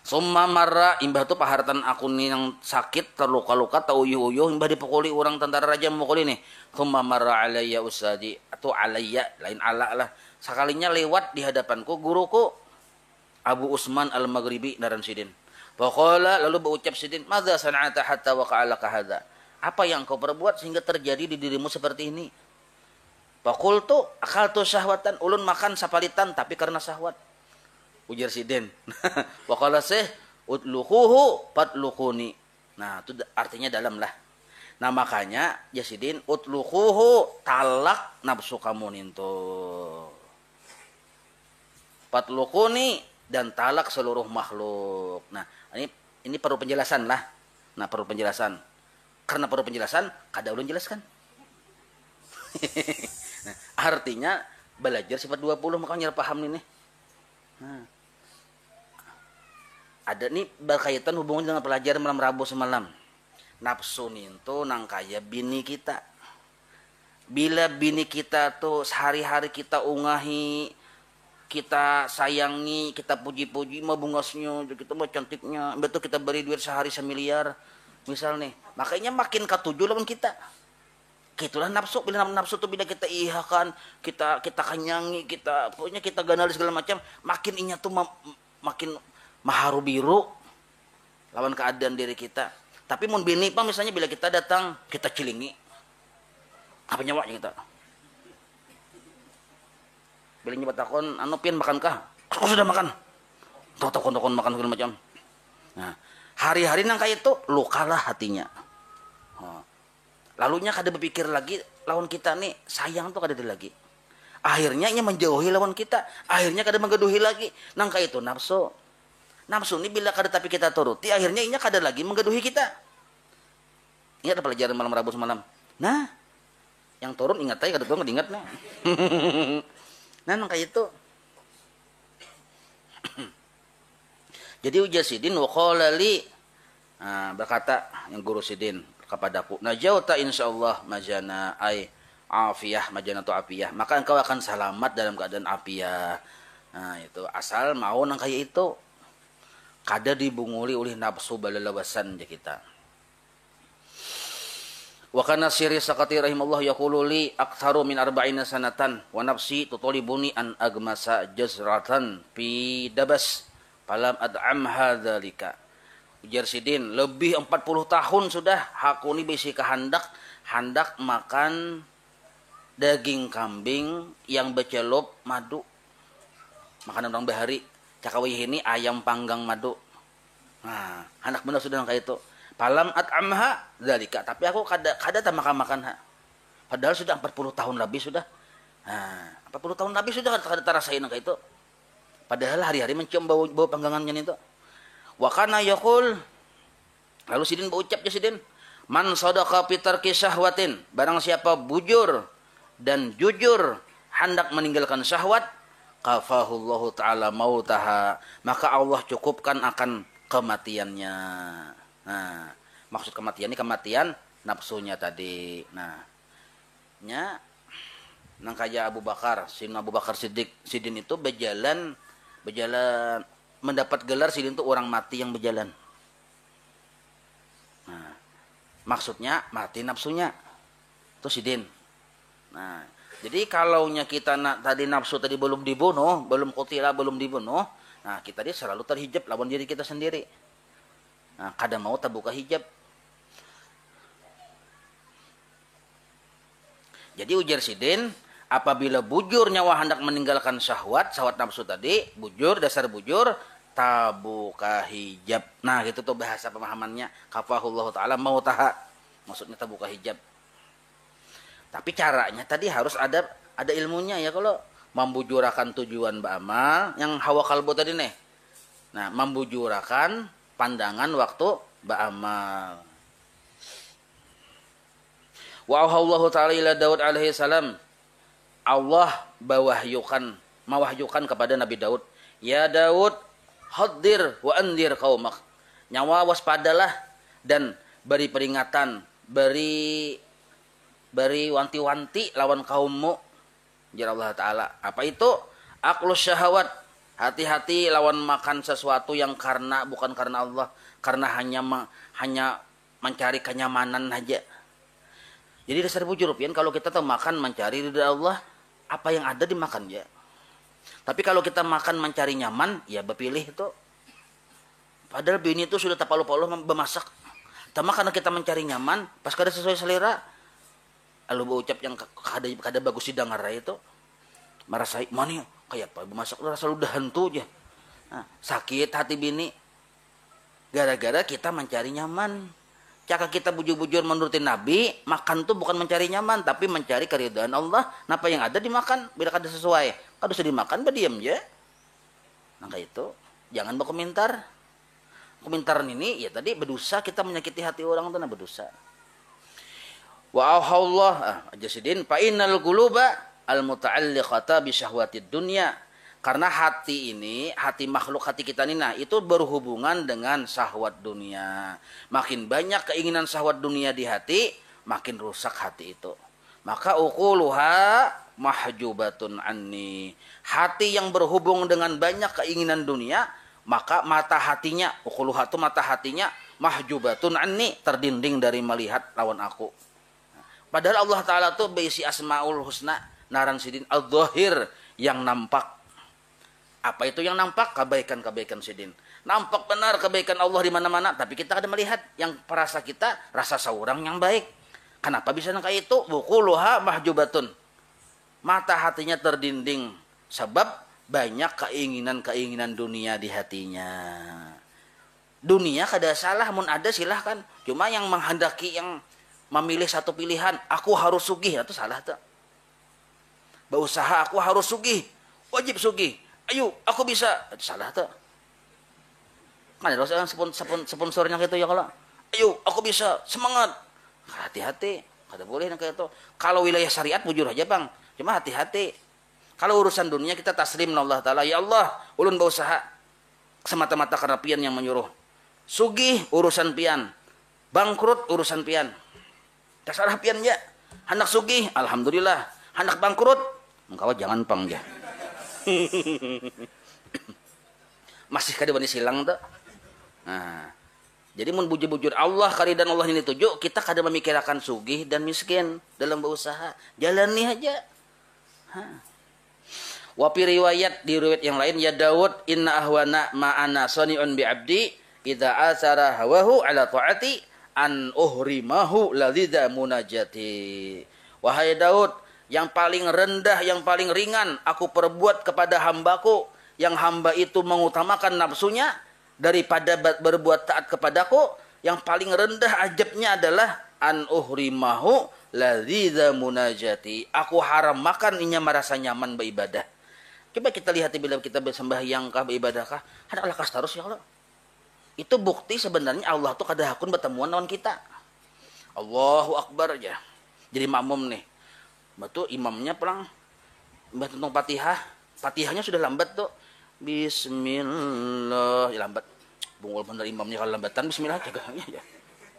Summa marra imbah tu paharatan aku nih yang sakit terluka-luka tau uyuh-uyuh imbah dipukuli orang tentara raja memukuli nih. Summa marra alayya usadi atau alayya lain ala lah. Sekalinya lewat di hadapanku guruku Abu Usman Al-Maghribi Naransidin. Faqala lalu berucap Sidin, "Madza sana'ata hatta waqa'alaka hadza?" Apa yang kau perbuat sehingga terjadi di dirimu seperti ini? Faqultu akaltu syahwatan ulun makan sapalitan tapi karena syahwat. Ujar Sidin. Wa qala sih utluquhu fatlukuni. Nah, itu artinya dalam lah. Nah, makanya ya Sidin utluquhu talak nafsu kamu ninto. Fatlukuni dan talak seluruh makhluk. Nah, ini perlu penjelasan lah. Nah, perlu penjelasan. Karena perlu penjelasan, kada ulun jelaskan. Nah, artinya belajar sifat 20 makanya paham ini. Nah, ada nih berkaitan hubungan dengan pelajaran malam Rabu semalam. Nafsu itu nang kaya bini kita. Bila bini kita tuh sehari-hari kita ungahi, kita sayangi, kita puji-puji mah bungasnya, kita mah cantiknya, betul kita beri duit sehari 1 miliar. Misal nih, makanya makin ketujuh lawan kita. Itulah nafsu, bila nafsu tuh bila kita ihakan, kita kenyangi, pokoknya kita ganali segala macam, makin inya tuh makin maharu biru lawan keadaan diri kita. Tapi mun bini pa misalnya bila kita datang, kita cilingi. Apa nyawanya kita? Bila nyoba takon, anu pian makan kah? Aku sudah makan. Takon makan segala macam. Nah, hari-hari nang kayak itu lukalah hatinya. Lalunya kada berpikir lagi lawan kita nih sayang tuh kada ada lagi. Akhirnya ia menjauhi lawan kita. Akhirnya kada menggaduhi lagi. Nangka itu nafsu. Nafsu ini bila kada tapi kita turuti, akhirnya inya kada lagi menggaduhi kita. Ingat pelajaran malam Rabu semalam. Nah, yang turun ingat aja kada turun ingat nah. Nah, nangka itu. Jadi ujar Sidin wa qala li, berkata yang guru Sidin kepadaku, najauta insyaallah majana ai afiyah, majana tu afiyah, maka engkau akan selamat dalam keadaan afiyah. Nah, itu asal mau nang kaya itu kada dibunguli oleh nafsu balalawasan je kita. Wa kana sirri sakati rahimallahu yaqulu li aktsaru min arba'ina sanatan wa nafsi tutolibuni an agmasa jazratan fi dabas falam ad'am hadzalika. Ujar Sidin, lebih 40 tahun sudah aku ni bisi kehendak makan daging kambing yang bercelup madu. Makanan orang bahari. Cakawih ini ayam panggang madu. Nah, anak benar sudah kayak itu. Falam at'amha dzalika, tapi aku kada tak makan ha. Padahal sudah 40 tahun lebih sudah. Nah, 40 tahun lebih sudah kada rasain kayak itu. Padahal hari-hari mencium bau panggangannya itu. Wa kana yaqul, lalu Sidin berucap ya Sidin, man sadaqa fi tarki syahwatin, barang siapa bujur dan jujur hendak meninggalkan syahwat, qafahullahu taala mautaha, maka Allah cukupkan akan kematiannya. Nah, maksud kematian ini kematian nafsunya tadi. Nah, nya nang kaya Abu Bakar, Sidin Abu Bakar Sidin itu berjalan mendapat gelar Sidin itu orang mati yang berjalan. Nah, maksudnya mati nafsunya. Itu Sidin. Nah, jadi kalaunya kita tadi nafsu tadi belum dibunuh, belum qutila, belum dibunuh, nah kita dia selalu terhijab lawan diri kita sendiri. Nah, kada mau terbuka hijab. Jadi ujar Sidin, apabila bujur nyawa hendak meninggalkan syahwat nafsu tadi, bujur, dasar bujur, tabuka hijab. Nah, gitu tuh bahasa pemahamannya. Kafahullahu taala mautaha. Maksudnya tabuka hijab. Tapi caranya tadi harus ada ilmunya ya, kalau membujurakan tujuan ba'amal yang hawa kalbu tadi nih. Nah, membujurakan pandangan waktu ba'amal. Wa auhallahu ta'ala ila Daud alaihi salam. Allah mawahyukan kepada Nabi Daud, ya Daud, haddir wa andir qaumak. Nyawa waspadalah dan beri peringatan, beri wanti-wanti lawan kaummu. Jar Allah taala, apa itu? Aklus syahwat, hati-hati lawan makan sesuatu yang bukan karena Allah, karena hanya mencari kenyamanan saja. Jadi dasar bujur pian, kalau kita tuh makan mencari ridha Allah, apa yang ada dimakan ya. Tapi kalau kita makan mencari nyaman, ya berpilih itu. Padahal bini itu sudah tapalu-palu memasak. Tapi karena kita mencari nyaman, pas kada sesuai selera, lalu ucap yang kada bagus didengar itu, merasa mana kayak apa memasak rasa udah hantu aja. Nah, sakit hati bini gara-gara kita mencari nyaman. Caka kita bujur-bujur menurutin Nabi, makan tuh bukan mencari nyaman, tapi mencari keridhaan Allah. Napa yang ada dimakan, bila kada sesuai, kada usah dimakan, berdiam ya. Nah kayak itu, jangan berkomentar. Komentaran ini, ya tadi berdosa, kita menyakiti hati orang itu, nah berdosa. Wa auhallah, aja Sidin, fa innal quluba al muta'alliqata bi syahwatid dunya. Karena hati ini, hati makhluk, hati kita ini, nah itu berhubungan dengan syahwat dunia. Makin banyak keinginan syahwat dunia di hati, makin rusak hati itu. Maka uquluha mahjubatun anni. Hati yang berhubung dengan banyak keinginan dunia, maka mata hatinya, uquluha itu mata hatinya, mahjubatun anni, terdinding dari melihat lawan aku. Padahal Allah Ta'ala itu berisi asma'ul husna, naran Sidin, al-dhahir, yang nampak. Apa itu yang nampak? Kebaikan-kebaikan Sidin. Nampak benar kebaikan Allah di mana-mana, tapi kita ada melihat yang perasa kita rasa seorang yang baik. Kenapa bisa kayak itu? Buquluha mahjubatun. Mata hatinya terdinding sebab banyak keinginan-keinginan dunia di hatinya. Dunia kada salah, mun ada silahkan. Cuma yang menghendaki, yang memilih satu pilihan, aku harus sugih, itu salah tuh. Berusaha aku harus sugih. Wajib sugih. Ayo, aku bisa. Salah tuh. Kan ada sponsornya gitu ya kalau. Ayo, aku bisa. Semangat. Hati-hati. Kada boleh kayak itu. Kalau wilayah syariat bujur aja bang. Cuma hati-hati. Kalau urusan dunia kita taslim Allah Ta'ala. Ya Allah, ulun berusaha. Semata-mata karena pian yang menyuruh. Sugih urusan pian. Bangkrut urusan pian. Terserah pian ya. Hendak sugih, alhamdulillah. Hendak bangkrut, engkau jangan pang ya. Masih kada bani silang tuh. Nah, jadi mun bujur-bujur Allah karidan Allah ini tujuh, kita kada memikirkan sugih dan miskin dalam berusaha. Jalani aja. Wa fi riwayat di riwayat yang lain ya Daud inna ahwana ma ana sani'un bi abdi idza asara hawahu ala taati an uhrimahu ladzidza munajati. Wahai Daud, yang paling rendah, yang paling ringan aku perbuat kepada hambaku yang hamba itu mengutamakan nafsunya daripada berbuat taat kepadaku, yang paling rendah ajabnya adalah an uhrimahu ladzidza munajati. Aku haram makan inya merasa nyaman beribadah. Coba kita lihat bila kita bersembahyang kah beribadah kah, ada lakas terus ya Allah. Itu bukti sebenarnya Allah tuh kada hakun bertemuan lawan kita. Allahu Akbar aja. Jadi makmum nih. Betul imamnya pulang mbah tuntung Fatihah. Fatihahnya sudah lambat tuh. Bismillah, ya lambat. Bungul bener imamnya kalau lambatan bismillah jaganya ya.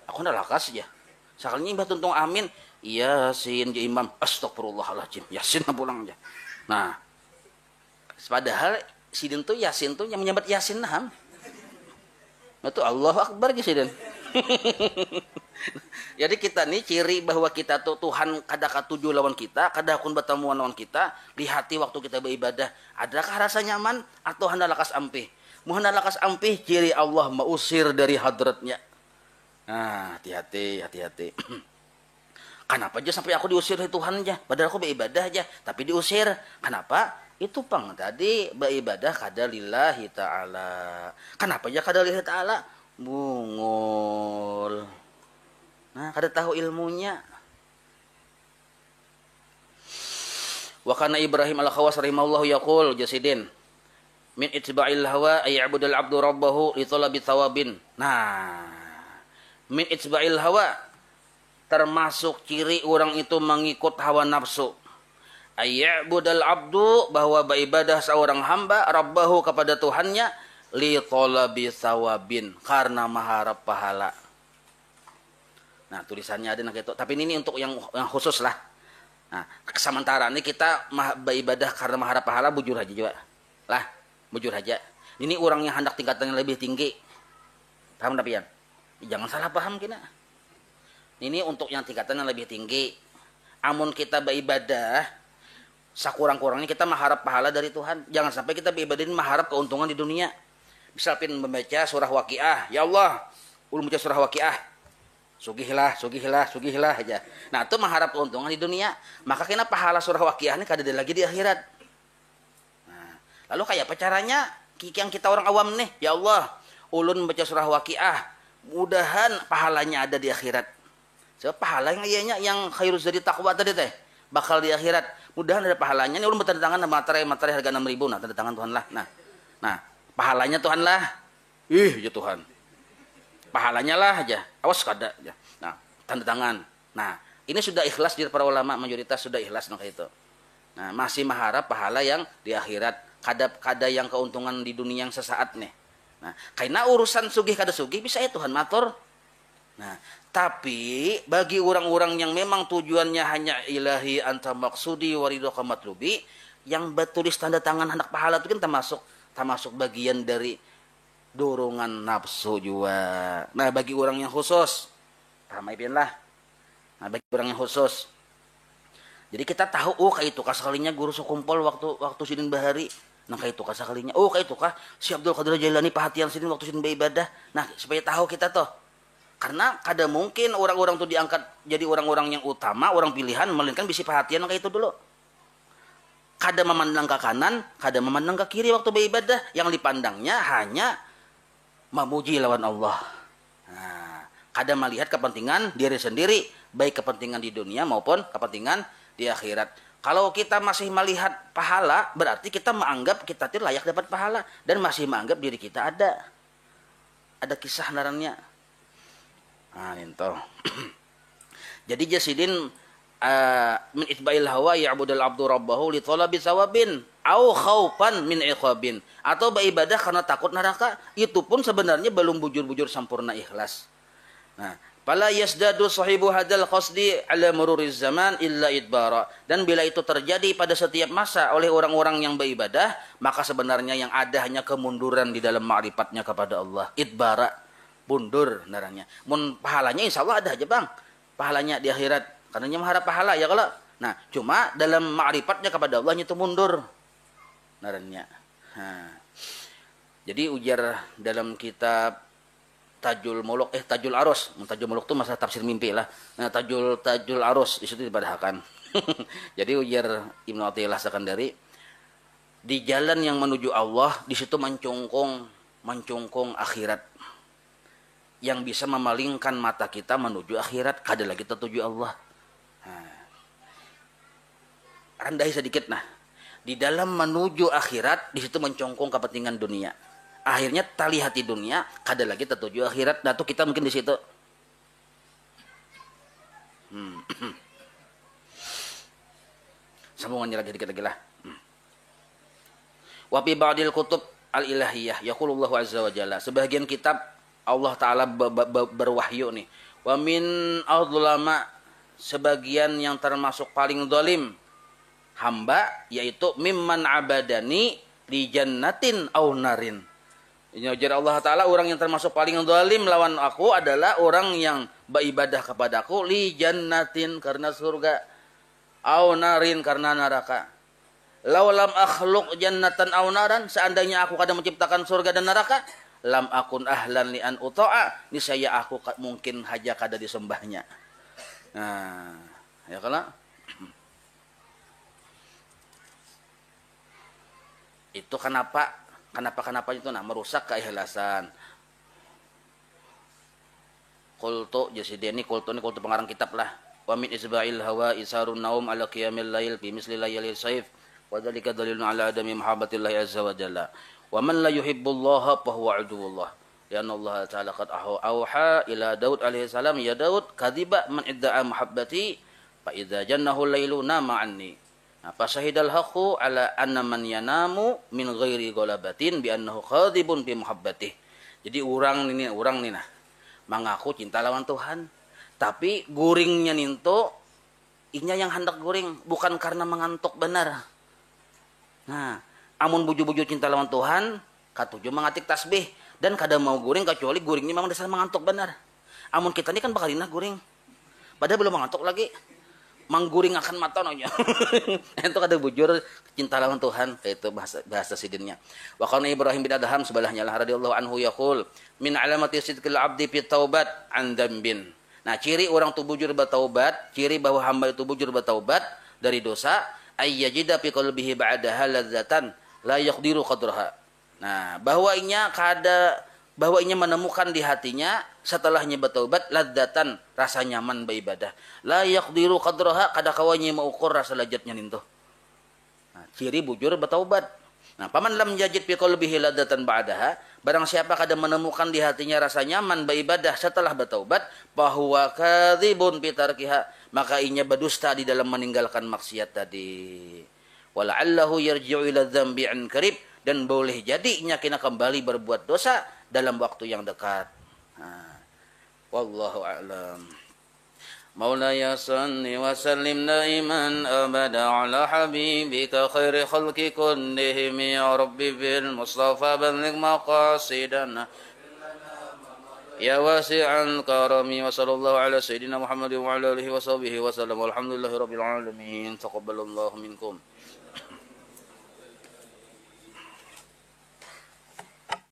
Aku ndak lakas ya. Sekalinya mbah tuntung amin, Yasin ya imam. Astagfirullahaladzim. Yasin pulang aja. Nah, padahal sidin tuh Yasin tuh yang menyambat Yasin nah. Itu Allahu Akbar gitu. Jadi kita nih ciri bahwa kita tuh Tuhan kada katuju lawan kita, kada kun bertemuan lawan kita, di hati waktu kita beribadah, adakah rasa nyaman atau hendak lakas ampih? Mau hendak lakas ampih, ciri Allah mengusir dari hadratnya. Nah, hati-hati, hati-hati. Kenapa aja sampai aku diusir dari Tuhan aja? Padahal aku beribadah aja, tapi diusir. Kenapa? Itu pang tadi beribadah kada lillahi ta'ala. Kenapa aja kada lillahi ta'ala? Bungul. Nah, kada tahu ilmunya. Wa kana Ibrahim al-Khawas rahimahullahu yaqul jasidin min itba'il hawa ay ya'budul 'abdu rabbahu li talabi thawabin. Nah, min itba'il hawa termasuk ciri orang itu mengikut hawa nafsu. Ayya'budal abdu bahwa beribadah seorang hamba rabbahu kepada Tuhannya li talabi thawabin karena mengharap pahala. Nah, tulisannya ada gitu. Tapi ini untuk yang khusus lah. Nah, sementara ini kita beribadah karena mengharap pahala bujur aja juga. Lah, bujur aja. Ini orang yang hendak tingkatan yang lebih tinggi. Paham tapi ya? Jangan salah paham kena. Ini untuk yang tingkatan yang lebih tinggi. Amun kita beribadah sakurang-kurangnya kita mengharap pahala dari Tuhan. Jangan sampai kita beribadah ini mengharap keuntungan di dunia. Misal pin membaca surah Waqiah, ya Allah, ulun baca surah Waqiah. Sugihlah, sugihlah, sugihlah aja. Nah, itu mengharap keuntungan di dunia. Maka kena pahala surah Waqiah ini kada ada lagi di akhirat. Nah, lalu kayak apa caranya? Yang kita orang awam nih, ya Allah, ulun baca surah Waqiah, mudahan pahalanya ada di akhirat. Sebab pahala yang ianya yang khairuz dari takwa tadi teh bakal di akhirat. Mudahan ada pahalanya. Ini ulun bertanda tangan materai harga 6.000. Nah, tanda tangan Tuhan lah. Nah, pahalanya Tuhan lah. Ya Tuhan. Pahalanya lah aja. Awas kada aja. Nah, tanda tangan. Nah, ini sudah ikhlas di para ulama, mayoritas sudah ikhlas kayak itu. Nah, masih mengharap pahala yang di akhirat. Kada yang keuntungan di dunia yang sesaat nih. Nah, karena urusan sugih kada sugih bisa ya Tuhan matur. Nah, tapi bagi orang-orang yang memang tujuannya hanya ilahi anta maksudi waridho kamatlubi, yang bertulis tanda tangan hendak pahala itu kan termasuk bagian dari dorongan nafsu juga. Nah, bagi orang yang khusus, paham lah. Nah, bagi orang yang khusus, jadi kita tahu, oh kayak itu kah sekalinya guru sekumpul waktu sidin bahari. Nah, kayak itu kah sekalinya, oh kayak itu kah si Abdul Qadir Jailani perhatian sidin waktu sidin beribadah. Nah, supaya tahu kita tuh. Karena kada mungkin orang-orang itu diangkat jadi orang-orang yang utama, orang pilihan, melainkan bisa perhatian kayak itu dulu. Kada memandang ke kanan, kada memandang ke kiri waktu beribadah. Yang dipandangnya hanya memuji lawan Allah. Nah, kada melihat kepentingan diri sendiri, baik kepentingan di dunia maupun kepentingan di akhirat. Kalau kita masih melihat pahala, berarti kita menganggap kita itu layak dapat pahala dan masih menganggap diri kita ada kisah narannya. Nah, itu. Jadi jasidin min itba'il hawa ya'budul abdu rabbahu li talabi thawabin au khaufan min iqabin, atau beribadah karena takut neraka, itu pun sebenarnya belum bujur-bujur sempurna ikhlas. Nah, fala yasdadu sahibu hadzal qasdi ala mururiz zaman illa idbara, dan bila itu terjadi pada setiap masa oleh orang-orang yang beribadah, maka sebenarnya yang ada hanya kemunduran di dalam ma'rifatnya kepada Allah. Idbara, mundur naranya. Mun pahalanya insyaallah ada aja, Bang. Pahalanya di akhirat. Karena mengharap pahala ya kalau. Nah, cuma dalam ma'rifatnya kepada Allah itu mundur. Naranya. Nah. Jadi ujar dalam kitab Tajul Muluk, Tajul Arus. Tajul Muluk itu masalah tafsir mimpi lah. Nah, Tajul Arus di situ dibadahakan. Jadi ujar Ibnu Athaillah Sakandari, di jalan yang menuju Allah di situ mencungkung akhirat. Yang bisa memalingkan mata kita menuju akhirat, kada lagi tertuju Allah. Nah. Rendahi sedikit nah. Di dalam menuju akhirat di situ mencongkong kepentingan dunia. Akhirnya tali hati dunia, kada lagi tertuju akhirat. Nah, tuh kita mungkin di situ. Sambungannya lagi dikit lagi lah. Wa fi ba'dil kutub al-ilahiyah yaqulullahu azza wa jalla. Sebagian kitab Allah Ta'ala berwahyu nih. Wa min adzlama, sebagian yang termasuk paling zalim hamba, yaitu mimman abadani li jannatin aw narin. Ini ujar Allah Ta'ala, orang yang termasuk paling zalim lawan aku adalah orang yang beribadah kepadaku li jannatin, karena surga, aw narin, karena neraka. Law lam akhluq jannatan aw naran, seandainya aku kada menciptakan surga dan neraka, lam akun ahlan li an uta'a, niscaya aku mungkin haja kada disembahnya. Nah, ya kalau itu kenapa itu nah merusak keikhlasan. Qultu jasideni, qultu pengarang kitab lah. Wa min isba'il hawa isarun naum ala qiyamil lail fi misli layalil saif, wa dzalika dalilun ala adami mahabbatillahi azza wa jalla. Wa man la yuhibbullaha fa huwa aduwwullah. Lianna Allah Ta'ala qad auha ila Daud alaihi salam, ya Daud kadhiba man idda'a mahabbati fa idza jannahu lailu nama anni. Fa syahidal haqqu ala anna man yanamu min ghairi ghalabatin bi annahu khadibun bi muhabbatihi. Jadi orang nih nah mengaku cinta lawan Tuhan, tapi guringnya ninto inya yang hendak guring bukan karena mengantuk benar. Nah, amun buju-buju cinta lawan Tuhan, katuju mengatik tasbih dan kada mau guring kecuali guringnya memang dasar mengantuk benar. Amun kita ini kan bakal inah guring, padahal belum mengantuk lagi, mangguring akan mata aja. Itu kada bujur cinta lawan Tuhan, itu bahasa sidinnya. Wa qala Ibrahim bin Adham sebelahnya lah radhiyallahu anhu yaqul min alamati sidqil abdi fi taubat an dzambin. Nah, ciri orang itu bujur bertaubat, ciri bahwa hamba itu bujur bertaubat dari dosa, ayyajida fi qalbihi ba'daha ladzatan la yaqdiru qadraha. Nah, bahwa inya menemukan di hatinya setelahnya bertaubat ladzatan, rasa nyaman beribadah. La yaqdiru qadraha, kada kawanya mengukur rasa lezatnya nintu. Nah, ciri bujur bertaubat. Nah, paman lam yajid fi qalbihi ladzatan ba'daha, barang siapa kada menemukan di hatinya rasa nyaman beribadah setelah bertaubat, bahwa kadzibun fi tarkiha, maka inya berdusta di dalam meninggalkan maksiat tadi. Wala'allahu yarji'u ila dzambi an qarib, dan boleh jadi inya kena kembali berbuat dosa dalam waktu yang dekat. Wallahu a'lam. Maulaya salli wa sallim daiman abada ala habibika khairi khalqi kullihim ya rabbi bil mustafa balligh maqasidana ya wasi'al karami wa sallallahu ala sayyidina Muhammad wa ala alihi wa sahbihi wa sallam walhamdulillahi rabbil alamin. Taqabbalallahu minkum.